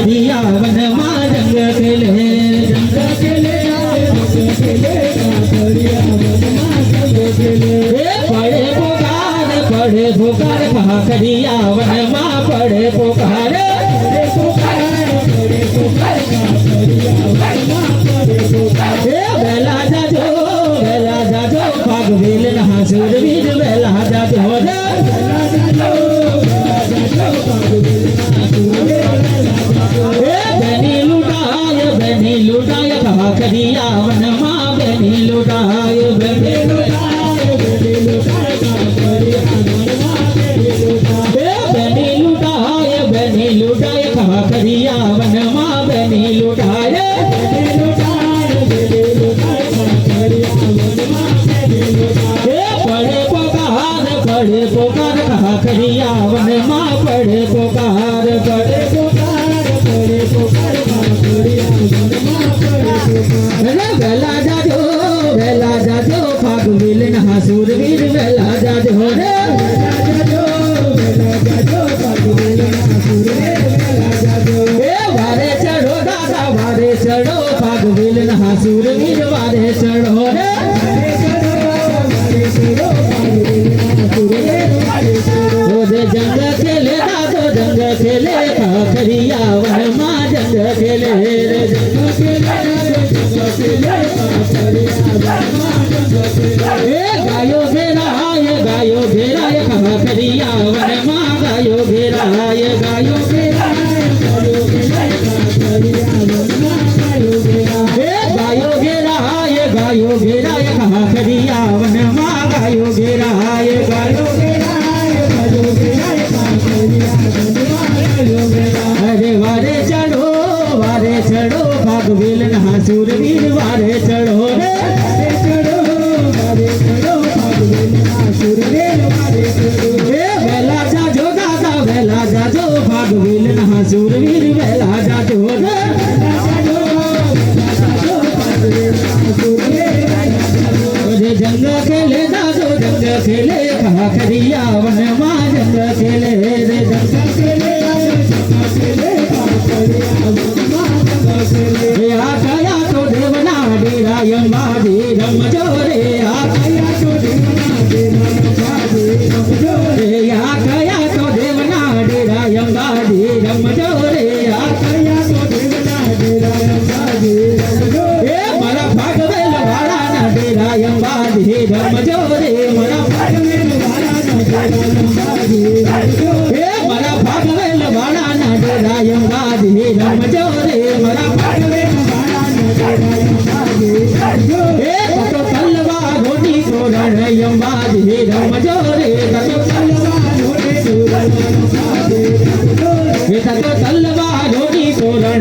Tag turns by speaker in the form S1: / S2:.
S1: खड़िया one माँ जंग खेले पड़े पुकार कहा खड़िया वन माँ पड़े पुकार बेला जाजो पागवेल नहा सूरवीर बेला जाजो बनी लुटाय कहा खड़िया वन माँ बनी लुटाय बनी लुटाय कहा खड़िया वन माँ बनी लुटाय पड़े पुकार कहा खड़िया वन माँ पड़े पुकार बेला जाजो फागुविल नहा सूरवीर बेला जाजो वारे चढ़ो दादा वारे चढ़ो फागुविल नहा सूरवीर वारे चढ़ो जंग खेले दादो जंग खेले खड़िया वन माँ जंग खेले गायो घेरा कहा खड़िया वन माँ गायो घेरा गायो घेरा कहा खड़िया वन माँ गायो घेरा अरे वारे चढ़ो फागुविल नहा सूरवीर वारे चढ़ो बेला जाजो दादा बेला जाजो फागुविल नहा सूरवीर बेला जाजो जंग खेले दादो जंग खेले कहा खड़िया वन माँ जंग खेले आया तो देवना डेरा यमादी रम जोरे आया तो देवना डेरा यमादी रम जोरे मरा भागवेल वाला ना डेरा यमादी रम जोरे मरा भागवेल वाला ना डेरा यमादी रम जोरे मरा